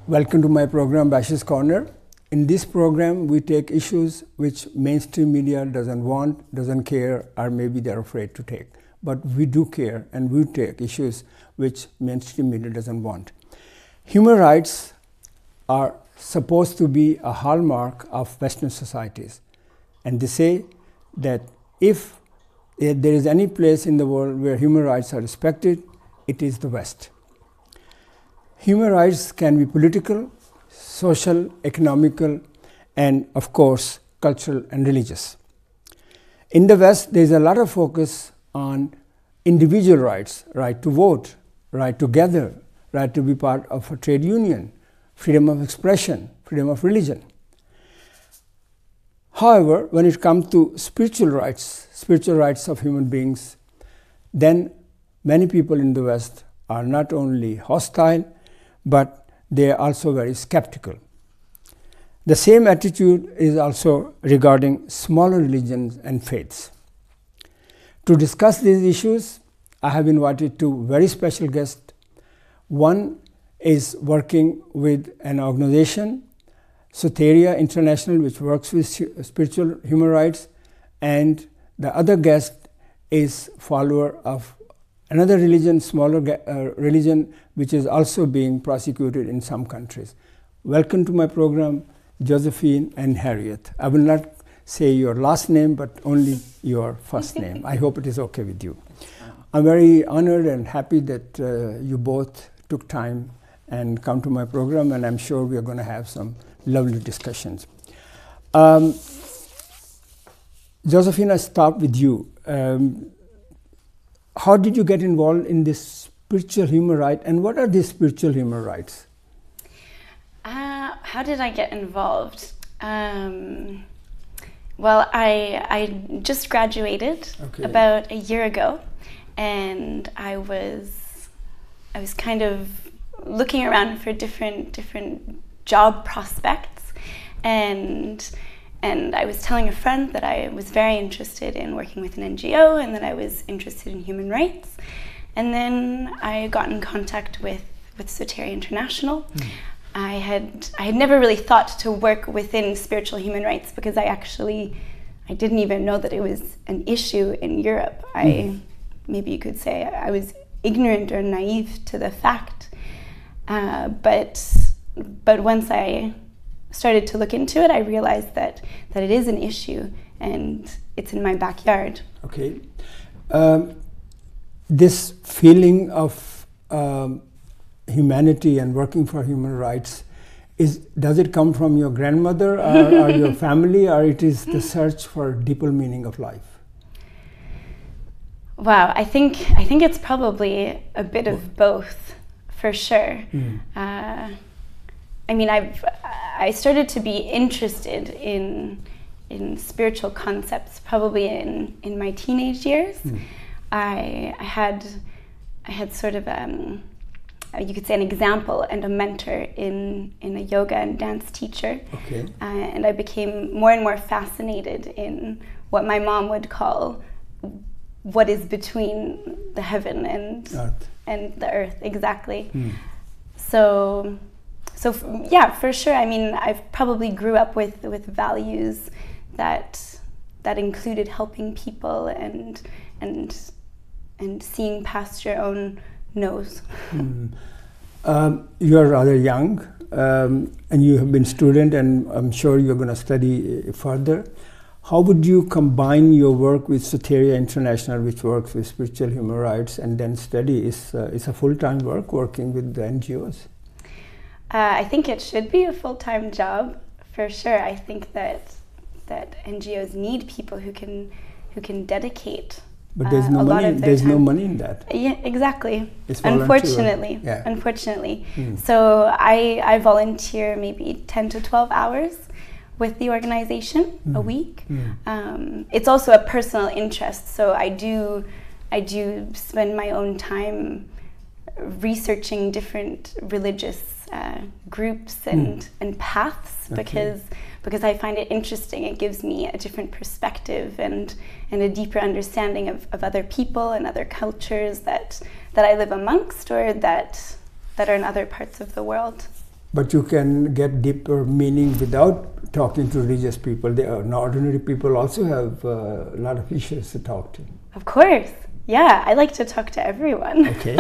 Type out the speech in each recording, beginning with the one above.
Welcome to my program, Bashy's Corner. In this program, we take issues which mainstream media doesn't want, doesn't care, or maybe they're afraid to take. But we do care, and we take issues which mainstream media doesn't want. Human rights are supposed to be a hallmark of Western societies. And they say that if there is any place in the world where human rights are respected, it is the West. Human rights can be political, social, economical, and of course, cultural and religious. In the West, there is a lot of focus on individual rights, right to vote, right to gather, right to be part of a trade union, freedom of expression, freedom of religion. However, when it comes to spiritual rights of human beings, then many people in the West are not only hostile, but they are also very skeptical. The same attitude is also regarding smaller religions and faiths. To discuss these issues, I have invited two very special guests. One is working with an organization, Soteria International, which works with spiritual human rights, and the other guest is follower of another religion, smaller religion, which is also being prosecuted in some countries. Welcome to my program, Josephine and Harriette. I will not say your last name, but only your first name. I hope it is okay with you. I'm very honored and happy that you both took time and come to my program, and I'm sure we are going to have some lovely discussions. Josephine, I start with you. How did you get involved in this spiritual human right, and what are these spiritual human rights? How did I get involved? Well, I just graduated about a year ago, and I was kind of looking around for different job prospects, and I was telling a friend that I was very interested in working with an NGO, and that I was interested in human rights. And then I got in contact with Soteria International. I had never really thought to work within spiritual human rights, because I didn't even know that it was an issue in Europe. Maybe you could say I was ignorant or naive to the fact. But once I started to look into it, I realized that it is an issue, and it's in my backyard. Okay. This feeling of humanity and working for human rights, does it come from your grandmother or your family, or it is the search for deeper meaning of life? Wow, I think it's probably a bit of both, for sure. I mean, I started to be interested in spiritual concepts probably in my teenage years. I had sort of you could say an example and a mentor in a yoga and dance teacher. Okay. And I became more and more fascinated in what my mom would call what is between the heaven and the earth, exactly. So yeah, for sure. I mean, I probably grew up with values that included helping people and seeing past your own nose. You are rather young, and you have been student, and I'm sure you're going to study further. How would you combine your work with Soteria International, which works with spiritual human rights, and then study? Is a full-time work working with the NGOs? I think it should be a full-time job, for sure. I think that NGOs need people who can dedicate. But there's no money. There's no money in that. Yeah, exactly. It's unfortunately, yeah. Unfortunately. So I volunteer maybe 10 to 12 hours with the organization a week. It's also a personal interest. So I do spend my own time researching different religious groups and paths, because I find it interesting. It gives me a different perspective and a deeper understanding of other people and other cultures that I live amongst, or that are in other parts of the world. But you can get deeper meaning without talking to religious people. Ordinary people also have a lot of issues to talk to. Of course. Yeah, I like to talk to everyone. Okay.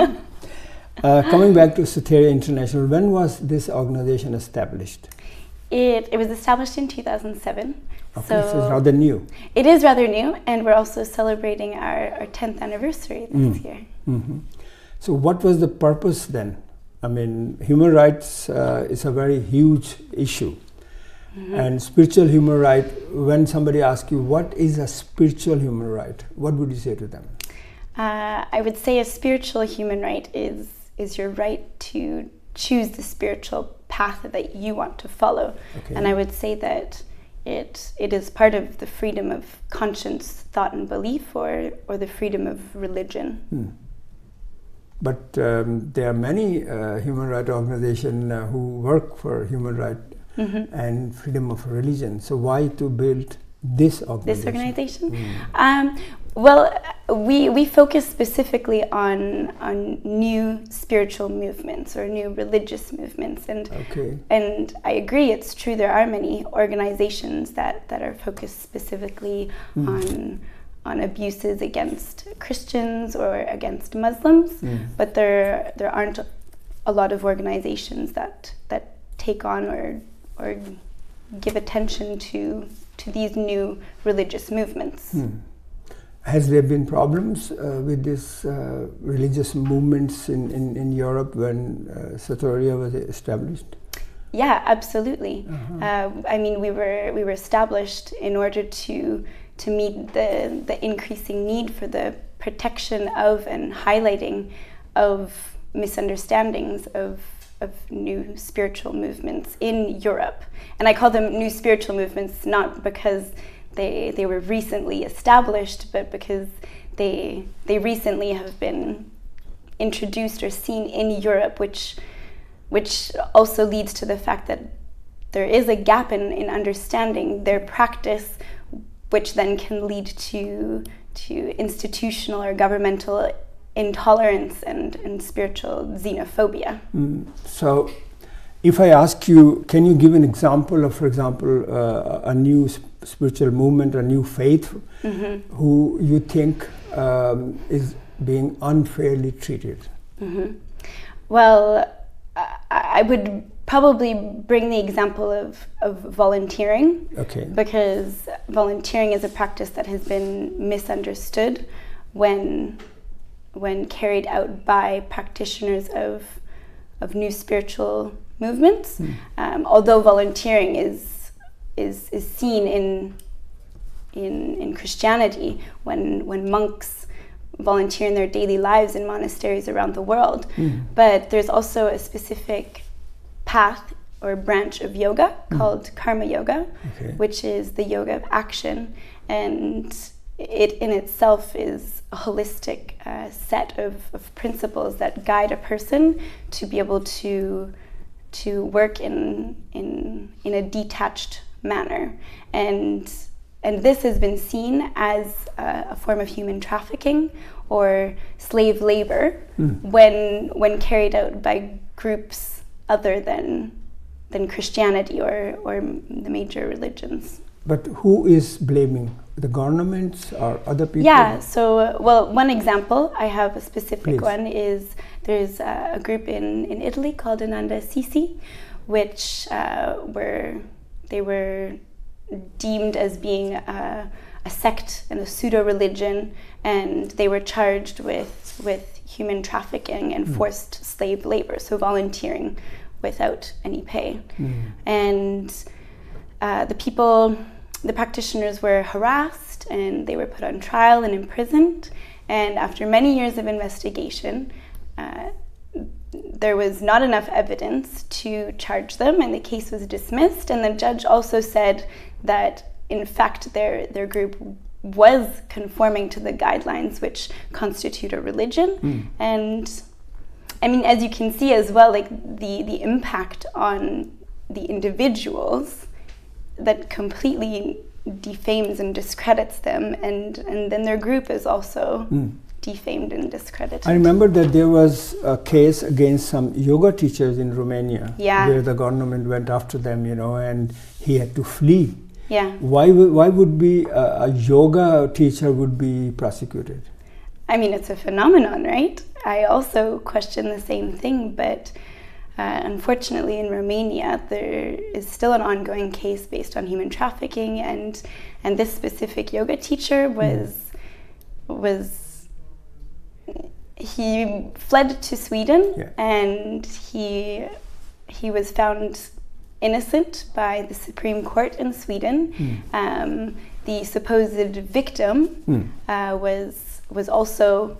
Coming back to Soteria International, when was this organization established? It was established in 2007. Okay, so it's rather new. It is rather new, and we're also celebrating our 10th anniversary this year. Mm-hmm. So what was the purpose then? I mean, human rights is a very huge issue. Mm-hmm. And spiritual human right, when somebody asks you, what is a spiritual human right? What would you say to them? I would say a spiritual human right is your right to choose the spiritual path that you want to follow. Okay. And I would say that it is part of the freedom of conscience, thought and belief, or the freedom of religion. But there are many human rights organizations who work for human rights and freedom of religion. So why to build this organization? This organization? Well, we focus specifically on new spiritual movements or new religious movements, and I agree. It's true. There are many organizations that are focused specifically on abuses against Christians or against Muslims, but there aren't a lot of organizations that take on or give attention to these new religious movements. Has there been problems with these religious movements in Europe when Soteria was established? Yeah, absolutely. I mean, we were established in order to meet the increasing need for the protection of and highlighting of misunderstandings of new spiritual movements in Europe. And I call them new spiritual movements not because they were recently established, but because they recently have been introduced or seen in Europe, which also leads to the fact that there is a gap in understanding their practice, which then can lead to institutional or governmental intolerance and spiritual xenophobia. So if I ask you, can you give an example of, for example, a new spiritual movement, a new faith, who you think is being unfairly treated? Well, I would probably bring the example of volunteering, because volunteering is a practice that has been misunderstood when carried out by practitioners of new spiritual movements. Although volunteering is seen in Christianity, when monks volunteer in their daily lives in monasteries around the world. But there's also a specific path or branch of yoga called karma yoga, which is the yoga of action, and it in itself is a holistic set of principles that guide a person to be able to work in a detached manner, and this has been seen as a form of human trafficking or slave labor when carried out by groups other than Christianity or the major religions. But who is blaming? The governments or other people? Yeah, so, well, one example, I have a specific one, is there's a group in Italy called Advocacy, which they were deemed as being a sect and a pseudo-religion, and they were charged with human trafficking and forced slave labor, so volunteering without any pay. And the practitioners were harassed and they were put on trial and imprisoned, and after many years of investigation there was not enough evidence to charge them, and the case was dismissed, and the judge also said that in fact their group was conforming to the guidelines which constitute a religion. And I mean, as you can see as well, like the impact on the individuals that completely defames and discredits them, and then their group is also defamed and discredited. I remember that there was a case against some yoga teachers in Romania, where the government went after them, you know, and he had to flee. Yeah. Why would be a yoga teacher would be prosecuted? I mean, it's a phenomenon, right? I also question the same thing, but unfortunately in Romania there is still an ongoing case based on human trafficking, and this specific yoga teacher he fled to Sweden, and he was found innocent by the Supreme Court in Sweden. The supposed victim was also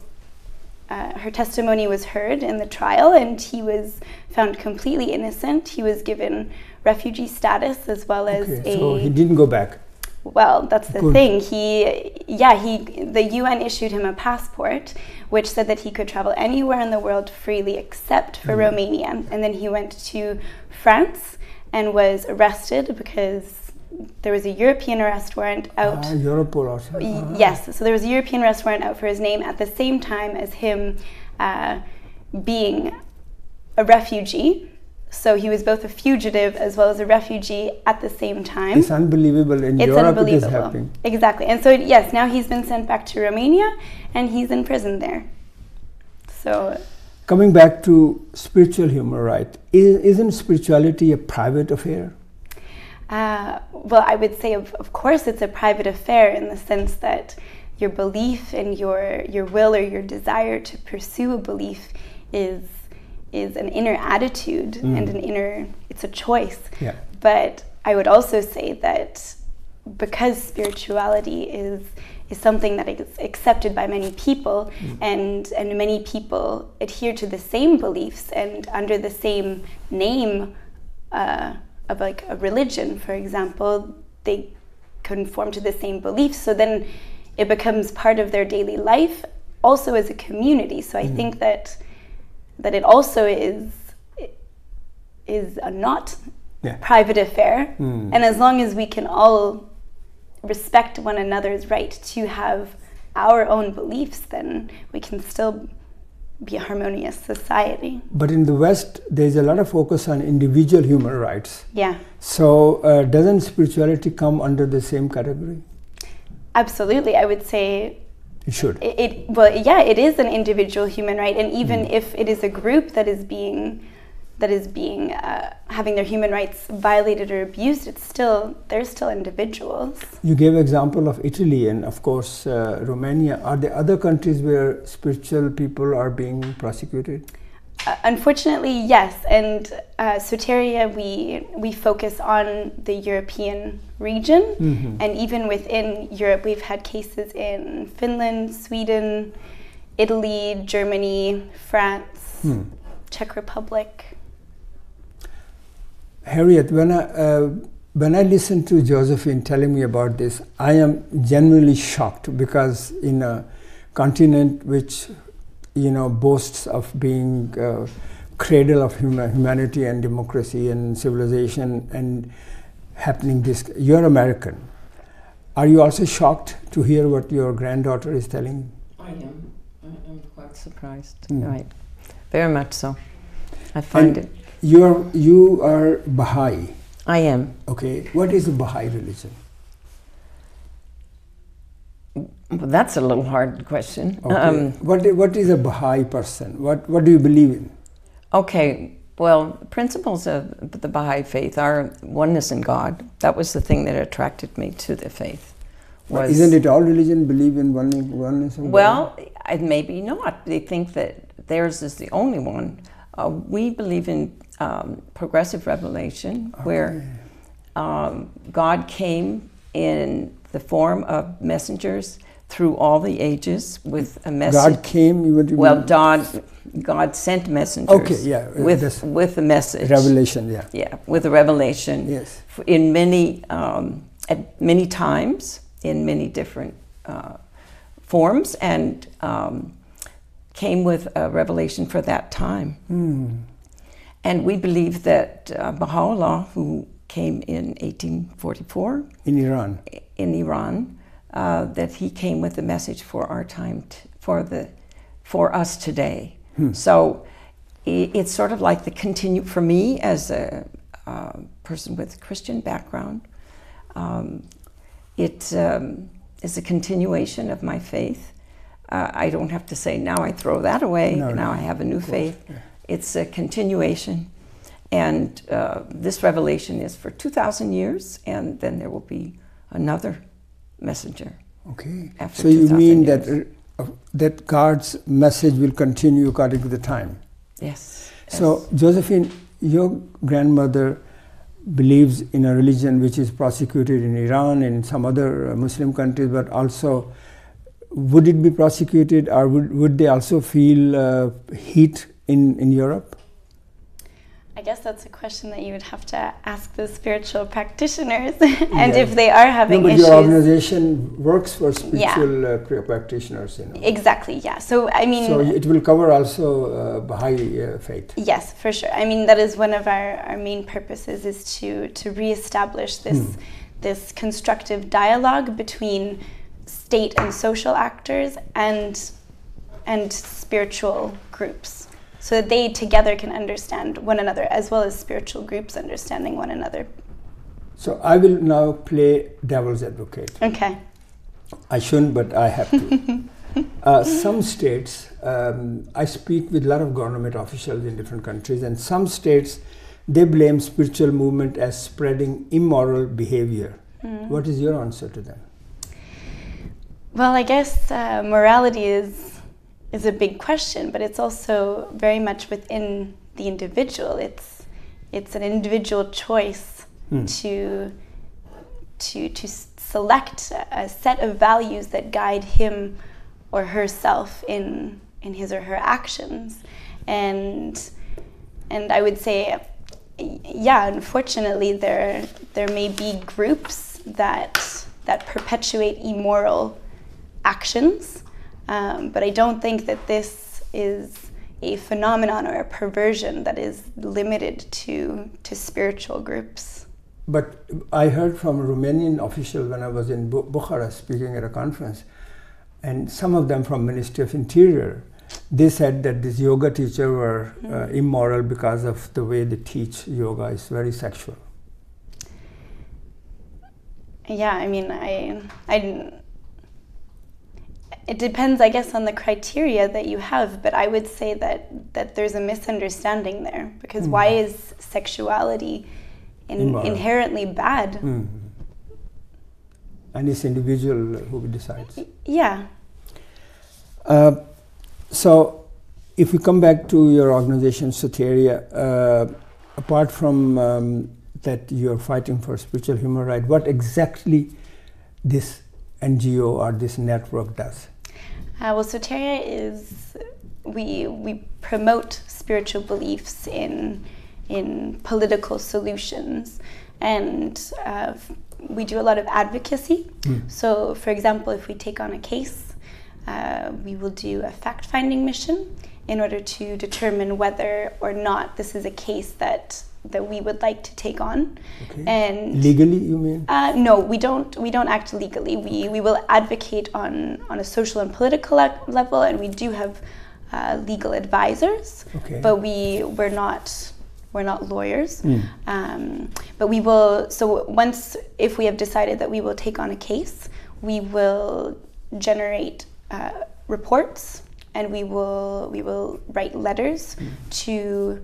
her testimony was heard in the trial, and he was found completely innocent. He was given refugee status as well as so he didn't go back. Well, that's the thing. The UN issued him a passport which said that he could travel anywhere in the world freely except for Romania. And then he went to France and was arrested because there was a European arrest warrant out. Europol also. Yes, so there was a European arrest warrant out for his name at the same time as him being a refugee. So he was both a fugitive as well as a refugee at the same time. It's unbelievable. In Europe it is happening. Exactly. And so, yes, now he's been sent back to Romania and he's in prison there. So, coming back to spiritual human rights, isn't spirituality a private affair? Well, I would say, of course, it's a private affair in the sense that your belief and your will or your desire to pursue a belief is an inner attitude and it's a choice. Yeah. But I would also say that because spirituality is something that is accepted by many people, and many people adhere to the same beliefs and under the same name of like a religion, for example, they conform to the same beliefs. So then it becomes part of their daily life, also as a community. So I think that it also is a not private affair. And as long as we can all respect one another's right to have our own beliefs, then we can still be a harmonious society. But in the West, there's a lot of focus on individual human rights. Yeah. So doesn't spirituality come under the same category? Absolutely, I would say it should. It is an individual human right, and even if it is a group that is being having their human rights violated or abused, they're still individuals. You gave example of Italy and of course Romania. Are there other countries where spiritual people are being prosecuted? Unfortunately, yes. And Soteria, we focus on the European region, and even within Europe, we've had cases in Finland, Sweden, Italy, Germany, France, Czech Republic. Harriette, when I listen to Josephine telling me about this, I am genuinely shocked, because in a continent which boasts of being cradle of humanity and democracy and civilization, and happening this, you're American. Are you also shocked to hear what your granddaughter is telling? I am. I'm quite surprised. Right, very much so. I find it. You are Bahai. I am. Okay. What is the Bahai religion? Well, that's a little hard question. Okay. What is a Bahai person? What do you believe in? Okay. Well, principles of the Bahai Faith are oneness in God. That was the thing that attracted me to the faith. Isn't it all religion believe in oneness in God? Well, maybe not. They think that theirs is the only one. We believe in progressive revelation, where God came in the form of messengers through all the ages with a message. God came. God sent messengers. Okay, yeah, with a message. Revelation, yeah. Yeah, with a revelation. Yes. In at many times, in many different forms, and came with a revelation for that time. And we believe that Baha'u'llah, who came in 1844 in Iran, that he came with a message for our time, for us today. So it's sort of like for me as a person with a Christian background, it is a continuation of my faith. I don't have to say, now I throw that away, now I have a new faith. Yeah. It's a continuation. And this revelation is for 2,000 years, and then there will be another messenger. Okay. After so you mean years. that God's message will continue according to the time? Yes. So, Josephine, your grandmother believes in a religion which is prosecuted in Iran and in some other Muslim countries, but also, would it be prosecuted, or would they also feel heat in Europe? I guess that's a question that you would have to ask the spiritual practitioners, and if they are having issues. Your organization works for spiritual practitioners, you know. Exactly, yeah. So, I mean... So it will cover also Bahai Faith. Yes, for sure. I mean, that is one of our main purposes, is to reestablish this constructive dialogue between state and social actors and spiritual groups, so that they together can understand one another, as well as spiritual groups understanding one another. So I will now play devil's advocate. Okay. I shouldn't, but I have to. Some states, I speak with a lot of government officials in different countries, and some states, they blame spiritual movement as spreading immoral behavior. What is your answer to them? Well, I guess morality is a big question, but it's also very much within the individual. It's an individual choice to select a set of values that guide him or herself in his or her actions. And I would say, yeah, unfortunately there may be groups that perpetuate immoral actions. But I don't think that this is a phenomenon or a perversion that is limited to spiritual groups. But I heard from a Romanian official when I was in Bucharest speaking at a conference, and some of them from Ministry of Interior, they said that this yoga teacher were immoral because of the way they teach yoga is very sexual. Yeah, I mean, I it depends, I guess, on the criteria that you have, but I would say that there's a misunderstanding there, because why is sexuality inherently bad? And it's individual who decides. Yeah. So, if we come back to your organization, Soteria, apart from that you're fighting for spiritual human rights, what exactly this NGO or this network does? Well, Soteria is, we promote spiritual beliefs in political solutions, and we do a lot of advocacy. So, for example, if we take on a case, we will do a fact-finding mission in order to determine whether or not this is a case that we would like to take on. Okay. And legally, you mean? No, we don't act legally. We will advocate on a social and political level, and we do have legal advisors. Okay. But we're not lawyers. But we will. So once, if we have decided that we will take on a case, we will generate reports, and we will write letters to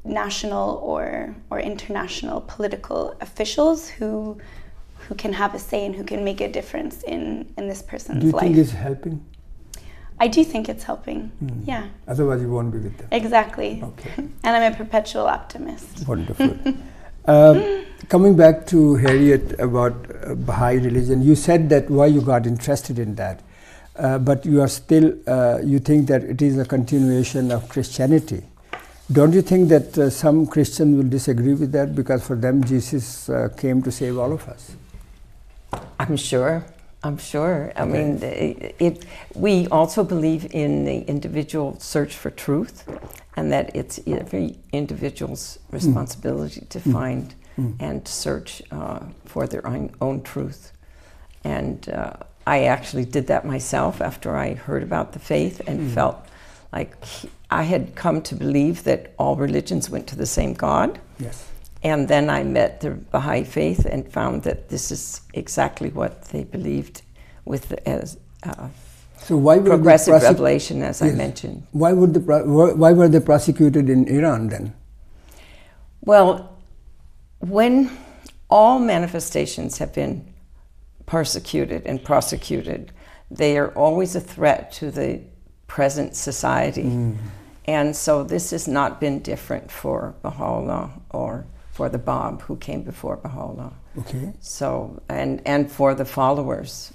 national or international political officials who can have a say and who can make a difference in this person's life. Do you think it's helping? I do think it's helping, yeah. Otherwise you won't be with them. Exactly. Okay. And I'm a perpetual optimist. Wonderful. Coming back to Harriette about Baha'i religion, you said that why you got interested in that, but you are still, you think that it is a continuation of Christianity. Don't you think that some Christians will disagree with that, because for them Jesus came to save all of us? I'm sure. Okay. I mean, we also believe in the individual search for truth, and that it's every individual's responsibility to find and search for their own truth. And I actually did that myself after I heard about the faith and felt like I had come to believe that all religions went to the same God. Yes. And then I met the Bahai Faith and found that this is exactly what they believed with as so why were progressive revelation, as I mentioned. Why were they prosecuted in Iran then? Well, when all manifestations have been persecuted and prosecuted, they are always a threat to the present society. And so this has not been different for Baha'u'llah or for the Bab who came before Baha'u'llah. Okay. So, and for the followers.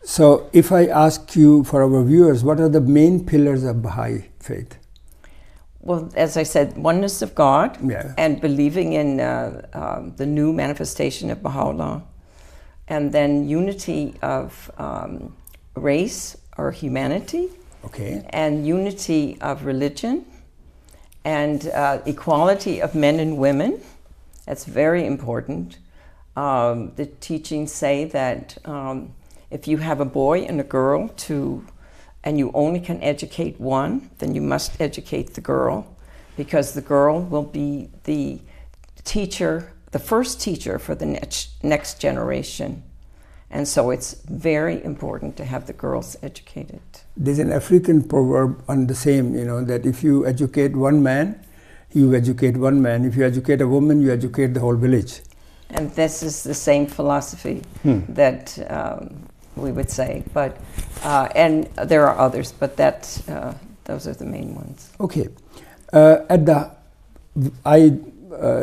So if I ask you, for our viewers, what are the main pillars of Bahai faith? Well, as I said, oneness of God, Yeah. and believing in the new manifestation of Baha'u'llah, and then unity of race or humanity, Okay. and unity of religion, and equality of men and women. That's very important. The teachings say that if you have a boy and a girl and you only can educate one, then you must educate the girl, because the girl will be the teacher, the first teacher for the next generation. And so it's very important to have the girls educated. There's an African proverb on the same, that if you educate one man, you educate one man. If you educate a woman, you educate the whole village. And this is the same philosophy that we would say, but and there are others, but those are the main ones. Okay. I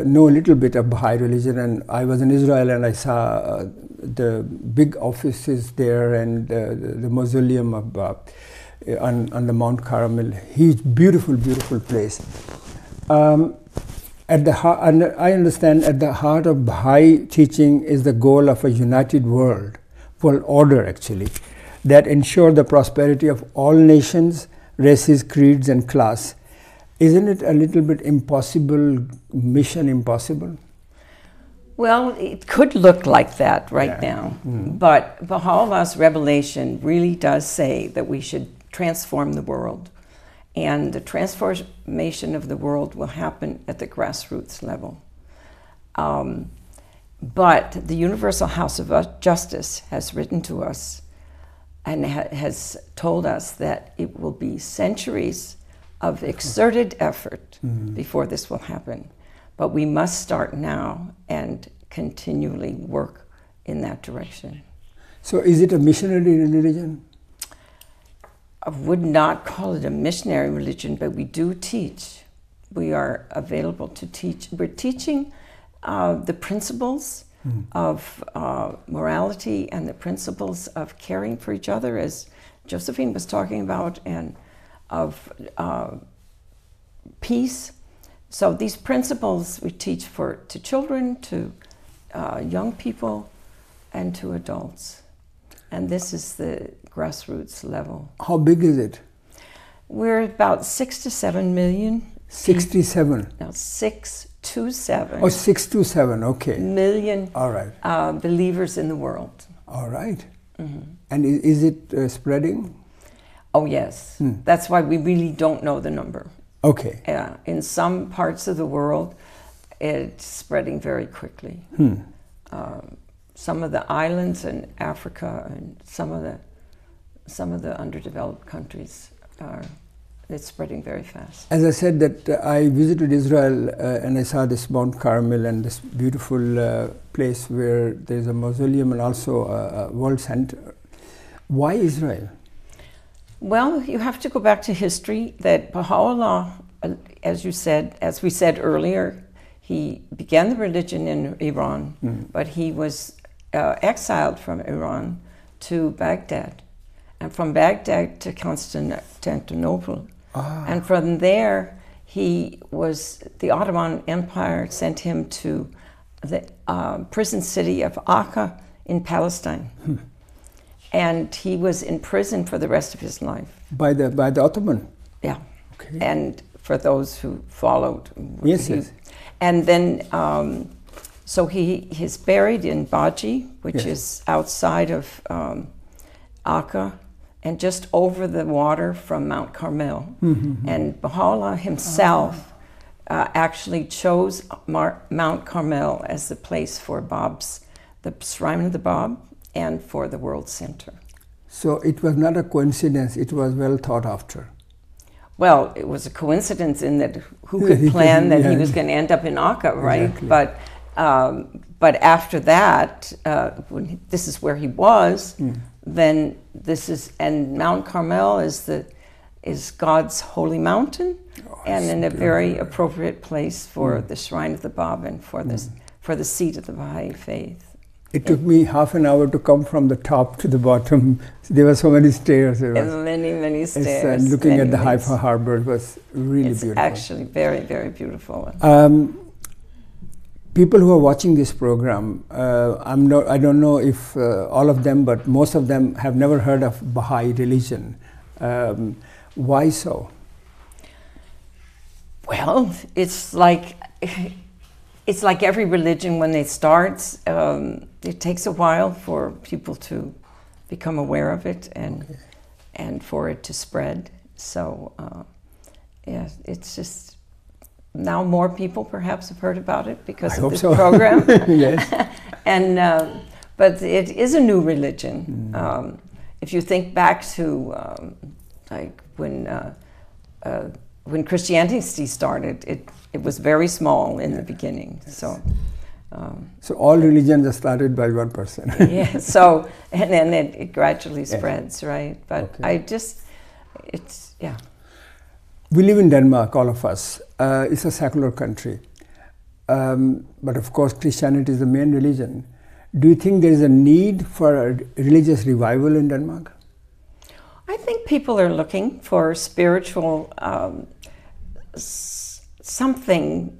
know a little bit of Baha'i religion, and I was in Israel and I saw the big offices there and the mausoleum of on the Mount Carmel. Huge, beautiful, beautiful place. And I understand at the heart of Baha'i teaching is the goal of a united world order actually, that ensure the prosperity of all nations, races, creeds and class. Isn't it a little bit mission impossible? Well, it could look like that now, but Baha'u'llah's revelation really does say that we should transform the world, and the transformation of the world will happen at the grassroots level. But the Universal House of Justice has written to us and has told us that it will be centuries of exerted effort before this will happen. But we must start now and continually work in that direction. So is it a missionary religion? I would not call it a missionary religion, but we do teach. We are available to teach. We're teaching the principles of morality and the principles of caring for each other, as Josephine was talking about, and of peace. So these principles we teach to children, to young people, and to adults. And this is the grassroots level. How big is it? We're about 6 to 7 million. 67? No, 6 to 7. Oh, 6 to 7, okay. Million all right. Believers in the world. All right. And is it spreading? Oh, yes. That's why we really don't know the number. Okay. In some parts of the world, it's spreading very quickly. Some of the islands in Africa and some of the underdeveloped countries it's spreading very fast. As I said, that I visited Israel and I saw this Mount Carmel and this beautiful place where there's a mausoleum and also a world center. Why Israel? Well, you have to go back to history. That Baha'u'llah, as we said earlier, he began the religion in Iran, but he was exiled from Iran to Baghdad, and from Baghdad to Constantinople. And from there, the Ottoman Empire sent him to the prison city of Akka in Palestine. And he was in prison for the rest of his life. By the Ottoman? Yeah. Okay. And for those who followed. Yes. And then So he's buried in Bashy, which is outside of Akka, and just over the water from Mount Carmel. And Baha'u'llah himself actually chose Mount Carmel as the place for the Shrine of the Bab, and for the World Center. So it was not a coincidence, it was well thought after. Well, it was a coincidence in that who could plan that he was going to end up in Akka, right? Exactly. But after that, when this is where he was, then and Mount Carmel is God's holy mountain, and in a very appropriate place for the Shrine of the Bab and for the seat of the Bahai Faith. It took me half an hour to come from the top to the bottom. There were so many stairs. Many stairs. And looking at the Haifa harbor was really beautiful. It's actually very, very beautiful. People who are watching this program, I don't know if all of them, but most of them have never heard of Baha'i religion. Why so? Well, it's like every religion when it starts. It takes a while for people to become aware of it and for it to spread. So it's just now more people perhaps have heard about it because of this program. Yes. And but it is a new religion. If you think back to like when Christianity started, it was very small in the beginning. So all religions are started by one person. Yeah. So and then it gradually spreads, right? But We live in Denmark, all of us. It's a secular country, but of course Christianity is the main religion. Do you think there is a need for a religious revival in Denmark? I think people are looking for spiritual something.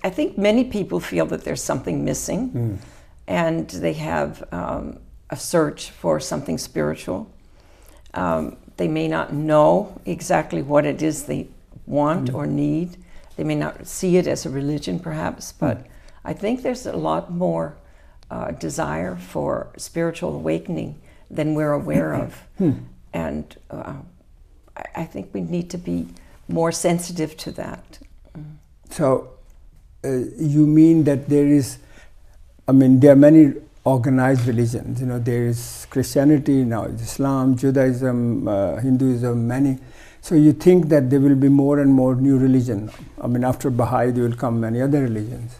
I think many people feel that there's something missing, and they have a search for something spiritual. They may not know exactly what it is they want or need. They may not see it as a religion, perhaps, but I think there's a lot more desire for spiritual awakening than we're aware of. And I think we need to be more sensitive to that. So you mean that there are many organized religions. There is Christianity, now Islam, Judaism, Hinduism, many. So you think that there will be more and more new religion? After Baha'i, there will come many other religions.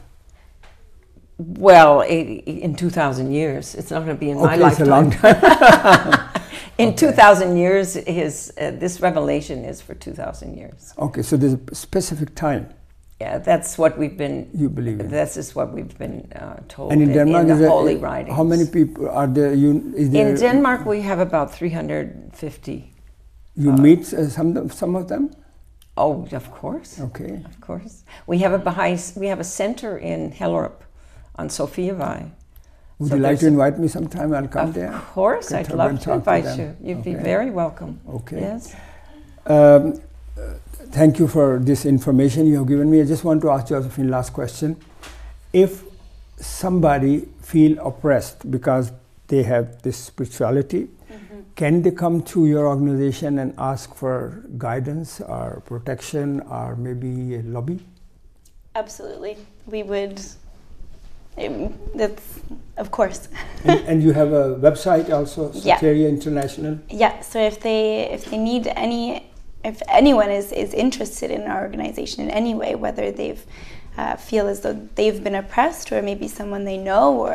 Well, in 2,000 years. It's not going to be in my lifetime. It's a long time. In 2,000 years, this revelation is for 2,000 years. Okay, so there's a specific time. Yeah, that's what we've been. You believe in. This is what we've been told. And in Denmark, in the holy writings. How many people are there? In Denmark, we have about 350. You meet some of them? Oh, of course. Okay. Of course. We have a center in Hellerup on Sophia Vej. Would you like to invite me sometime? I'll come there. Of course, I'd love to invite you. You'd be very welcome. Okay. Yes. Thank you for this information you have given me. I just want to ask Josephine last question. If somebody feel oppressed because they have this spirituality, can they come to your organization and ask for guidance or protection or maybe a lobby? Absolutely. We would. That's of course. and you have a website also, Soteria International? Yeah, so if they need if anyone is interested in our organization in any way, whether they've feel as though they've been oppressed or maybe someone they know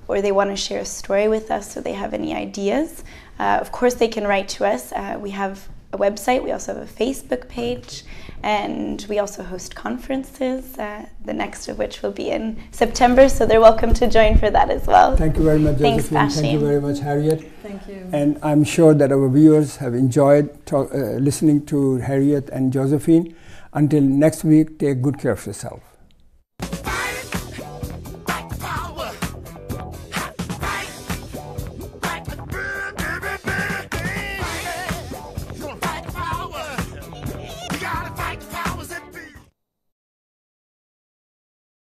or they want to share a story with us or they have any ideas, of course they can write to us. We have a website, we also have a Facebook page, and we also host conferences, the next of which will be in September, so they're welcome to join for that as well. Thank you very much, Josephine. Thanks, Bashy. Thank you very much, Harriette. Thank you. And I'm sure that our viewers have enjoyed listening to Harriette and Josephine. Until next week, take good care of yourself.